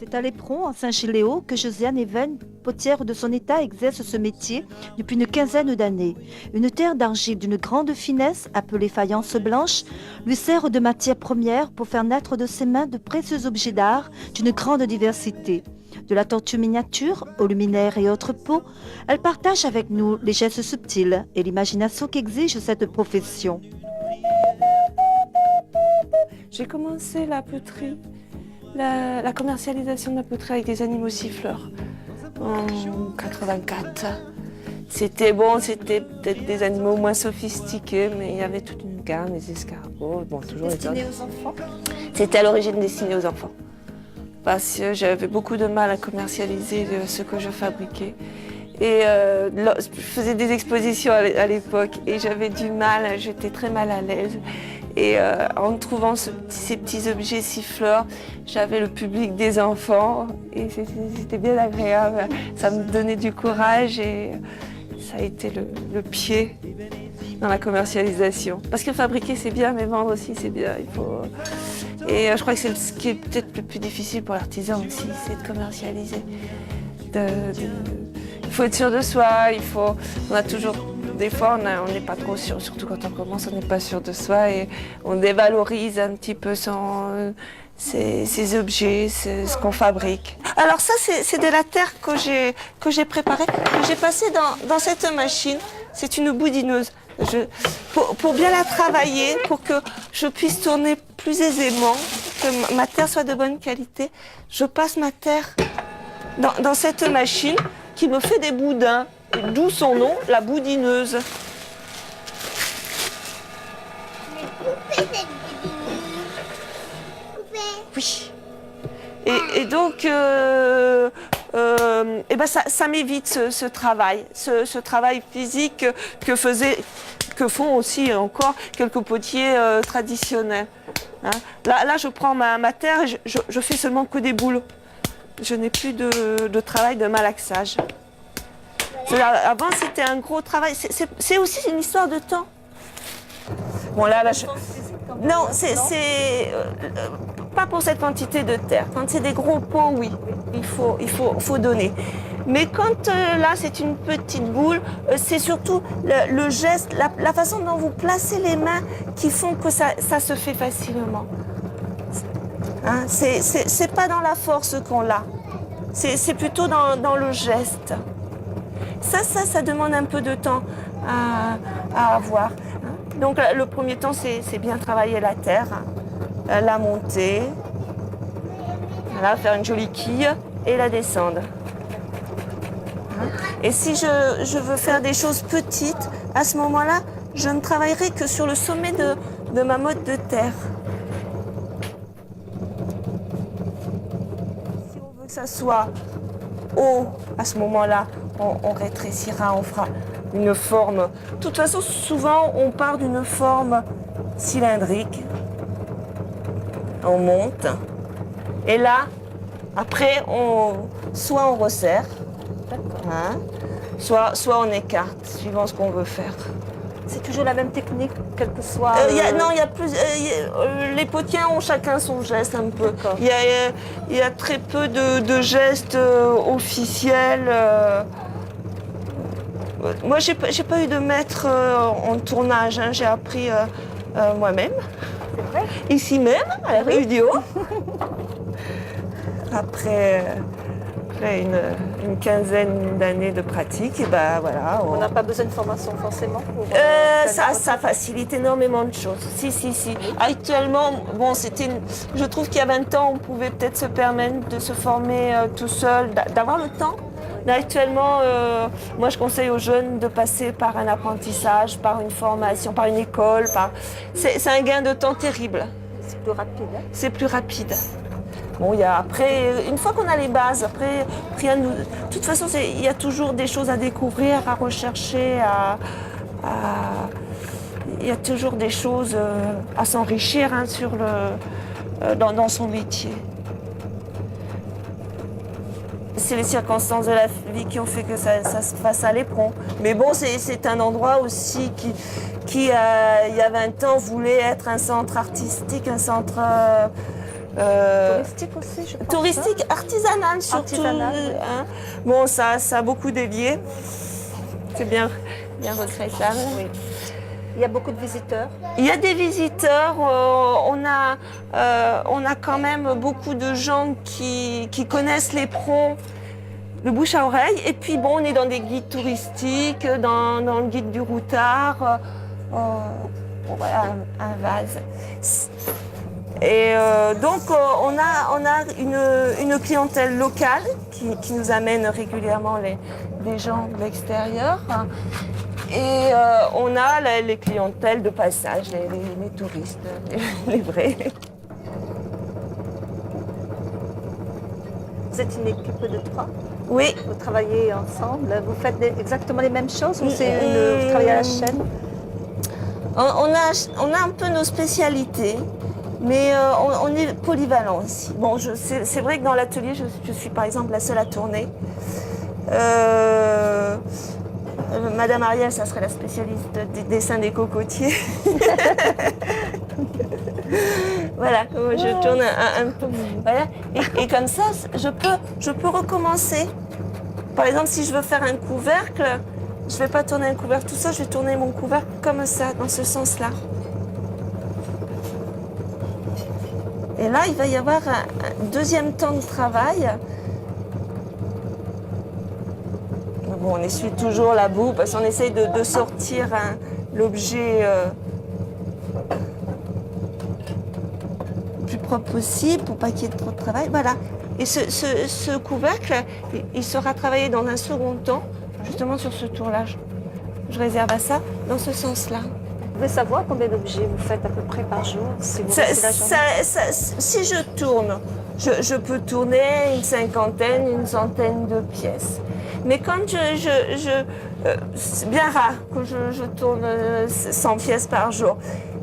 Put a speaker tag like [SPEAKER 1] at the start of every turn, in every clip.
[SPEAKER 1] C'est à l'Éperon, en Saint-Géléo, que Josiane Even, potière de son état, exerce ce métier depuis une quinzaine d'années. Une terre d'argile d'une grande finesse, appelée faïence blanche, lui sert de matière première pour faire naître de ses mains de précieux objets d'art d'une grande diversité. De la tortue miniature au luminaire et autres pots, elle partage avec nous les gestes subtils et l'imagination qu'exige cette profession.
[SPEAKER 2] J'ai commencé la poterie, la commercialisation de la poterie avec des animaux siffleurs en 84. C'était peut-être des animaux moins sophistiqués, mais il y avait toute une gamme, les escargots, toujours
[SPEAKER 1] Destiné aux enfants?
[SPEAKER 2] C'était à l'origine destiné aux enfants. Parce que j'avais beaucoup de mal à commercialiser ce que je fabriquais. Et je faisais des expositions à l'époque et j'avais du mal, j'étais très mal à l'aise. Et en trouvant ces petits objets siffleurs, j'avais le public des enfants et c'était bien agréable. Ça me donnait du courage et ça a été le pied dans la commercialisation. Parce que fabriquer c'est bien, mais vendre aussi c'est bien. Et je crois que c'est ce qui est peut-être le plus difficile pour l'artisan aussi, c'est de commercialiser. Il faut être sûr de soi, on a toujours, des fois on n'est pas trop sûr, surtout quand on commence, on n'est pas sûr de soi et on dévalorise un petit peu ces objets, ce qu'on fabrique. Alors ça c'est de la terre que j'ai préparée, que j'ai passée dans cette machine, c'est une boudineuse. Pour bien la travailler, pour que je puisse tourner plus aisément, que ma terre soit de bonne qualité, je passe ma terre dans cette machine qui me fait des boudins, d'où son nom, la boudineuse. Oui. Et donc, ça m'évite ce travail, ce travail physique que font aussi encore quelques potiers traditionnels. Hein. Là, je prends ma terre et je fais seulement que des boules. Je n'ai plus de travail de malaxage. Avant, c'était un gros travail. C'est aussi une histoire de temps. Bon, non, c'est pas pour cette quantité de terre. Quand c'est des gros pots, oui, il faut donner. Mais quand là, c'est une petite boule, c'est surtout le geste, la façon dont vous placez les mains qui font que ça se fait facilement. Hein, c'est pas dans la force qu'on l'a, c'est plutôt dans le geste. Ça demande un peu de temps à avoir. Donc le premier temps, c'est bien travailler la terre, la monter, voilà, faire une jolie quille et la descendre. Et si je veux faire des choses petites, à ce moment-là, je ne travaillerai que sur le sommet de ma motte de terre. Si on veut que ça soit haut, à ce moment-là, on rétrécira, on fera une forme. De toute façon, souvent, on part d'une forme cylindrique. On monte. Et là, après, soit on resserre, hein, soit on écarte, suivant ce qu'on veut faire.
[SPEAKER 1] C'est toujours la même technique, quel que soit...
[SPEAKER 2] Non, il y a plus... les potiers ont chacun son geste un peu. Il y a très peu de gestes officiels. Moi, j'ai pas eu de maître en tournage, hein. J'ai appris moi-même.
[SPEAKER 1] C'est vrai?
[SPEAKER 2] Ici même, à la Réunion. Après une quinzaine d'années de pratique, et ben voilà.
[SPEAKER 1] On n'a pas besoin de formation forcément pour...
[SPEAKER 2] Ça facilite énormément de choses. Si. Actuellement, bon, je trouve qu'il y a 20 ans, on pouvait peut-être se permettre de se former tout seul, d'avoir le temps. Mais actuellement, moi je conseille aux jeunes de passer par un apprentissage, par une formation, par une école. C'est un gain de temps terrible.
[SPEAKER 1] C'est plus rapide. Hein?
[SPEAKER 2] C'est plus rapide. Bon, après, une fois qu'on a les bases, après, rien nous... De toute façon, il y a toujours des choses à découvrir, à rechercher, il y a toujours des choses à s'enrichir, hein, dans son métier. C'est les circonstances de la vie qui ont fait que ça se fasse à l'Éperon. Mais bon, c'est un endroit aussi qui il y a 20 ans, voulait être un centre artistique, un centre
[SPEAKER 1] Touristique aussi, je pense.
[SPEAKER 2] Touristique, artisanale surtout.
[SPEAKER 1] Artisanale, oui.
[SPEAKER 2] Hein. Bon, ça a beaucoup dévié. C'est bien regrettable.
[SPEAKER 1] Oui. Il y a beaucoup de visiteurs.
[SPEAKER 2] Il y a des visiteurs, on a quand même beaucoup de gens qui connaissent l'éperon de bouche à oreille. Et puis bon, on est dans des guides touristiques, dans le guide du routard. Bon, voilà, un vase. Et donc on a une clientèle locale qui nous amène régulièrement des gens de l'extérieur. Et on a les clientèles de passage, les touristes, les vrais.
[SPEAKER 1] Vous êtes une équipe de 3.
[SPEAKER 2] Oui.
[SPEAKER 1] Vous travaillez ensemble. Vous faites exactement les mêmes choses ou vous travaillez à la chaîne?
[SPEAKER 2] On a un peu nos spécialités, mais on est polyvalent aussi. Bon, c'est vrai que dans l'atelier, je suis par exemple la seule à tourner. Madame Ariel, ça serait la spécialiste des dessins des cocotiers. Voilà, je tourne un peu. Voilà. Et comme ça, je peux recommencer. Par exemple, si je veux faire un couvercle, je ne vais pas tourner un couvercle tout ça, je vais tourner mon couvercle comme ça, dans ce sens-là. Et là, il va y avoir un deuxième temps de travail. Bon, on essuie toujours la boue parce qu'on essaye de sortir l'objet le plus propre possible pour pas qu'il y ait trop de travail. Voilà. Et ce couvercle, il sera travaillé dans un second temps, justement sur ce tour-là. Je réserve à ça, dans ce sens-là.
[SPEAKER 1] Vous pouvez savoir combien d'objets vous faites à peu près par jour si vous restez la journée?
[SPEAKER 2] Si je tourne, je peux tourner une cinquantaine, une centaine de pièces. Mais quand c'est bien rare que je tourne 100 pièces par jour.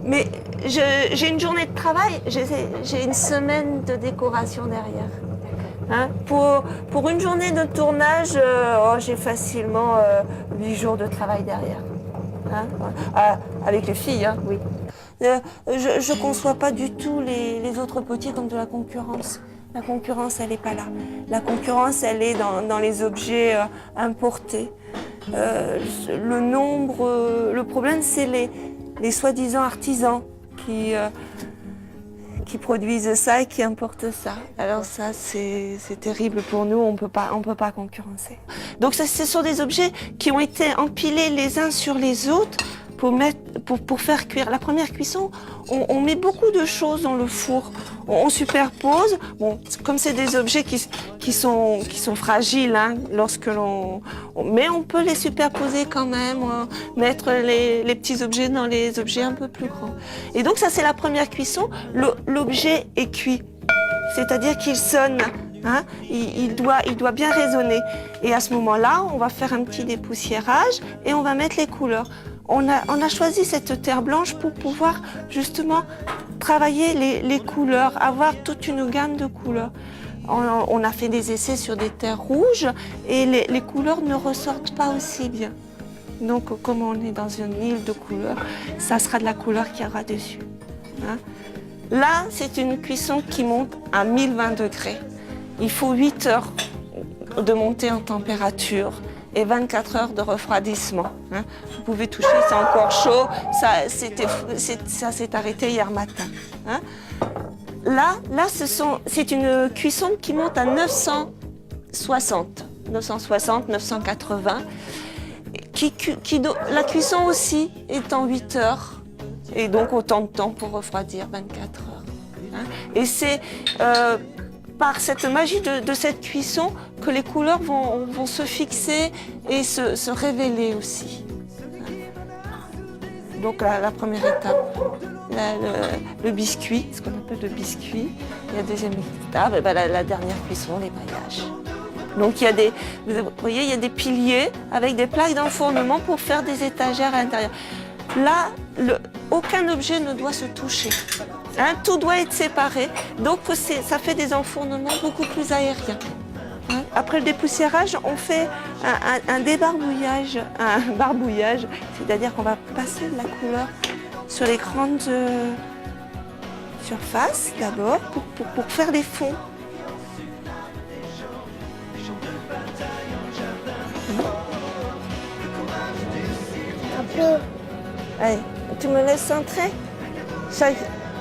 [SPEAKER 2] Mais j'ai une journée de travail, j'ai une semaine de décoration derrière. Hein? Pour une journée de tournage, j'ai facilement 8 jours de travail derrière. Hein? Avec les filles, hein, oui. Je ne conçois pas du tout les autres potiers comme de la concurrence. La concurrence, elle n'est pas là. La concurrence, elle est dans les objets importés. Le problème, c'est les soi-disant artisans qui produisent ça et qui importent ça. Alors ça, c'est terrible pour nous, on peut pas concurrencer. Donc ce sont des objets qui ont été empilés les uns sur les autres pour faire cuire. La première cuisson, on met beaucoup de choses dans le four. On superpose. Bon, comme c'est des objets qui sont fragiles, hein, mais on peut les superposer quand même, mettre les petits objets dans les objets un peu plus grands. Et donc ça, c'est la première cuisson. L'objet est cuit, c'est-à-dire qu'il sonne. Hein, il doit bien résonner. Et à ce moment-là, on va faire un petit dépoussiérage et on va mettre les couleurs. On a choisi cette terre blanche pour pouvoir justement travailler les couleurs, avoir toute une gamme de couleurs. On a fait des essais sur des terres rouges et les couleurs ne ressortent pas aussi bien. Donc comme on est dans une île de couleurs, ça sera de la couleur qu'il y aura dessus. Hein. Là, c'est une cuisson qui monte à 1020 degrés. Il faut 8 heures de montée en température et 24 heures de refroidissement. Hein. Vous pouvez toucher, c'est encore chaud. Ça s'est arrêté hier matin. Hein. Là c'est une cuisson qui monte à 960, 980. La cuisson aussi est en 8 heures. Et donc autant de temps pour refroidir, 24 heures. Hein. Et c'est par cette magie de cette cuisson que les couleurs vont se fixer et se révéler aussi. Donc la première étape, le biscuit, ce qu'on appelle le biscuit. Et la deuxième étape, et ben la dernière cuisson, les maillages. Donc vous voyez, il y a des piliers avec des plaques d'enfournement pour faire des étagères à l'intérieur. Là, aucun objet ne doit se toucher. Hein, tout doit être séparé, donc ça fait des enfournements beaucoup plus aériens. Hein, après le dépoussiérage, on fait un débarbouillage, un barbouillage, c'est-à-dire qu'on va passer de la couleur sur les grandes surface d'abord pour faire les fonds.
[SPEAKER 3] Un peu.
[SPEAKER 2] Allez, tu me laisses centrer.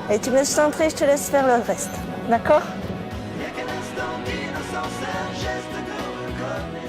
[SPEAKER 2] Allez, tu me laisses centrer, je te laisse faire le reste. D'accord?
[SPEAKER 4] Qu'un instant d'innocence, un geste nous reconnaît.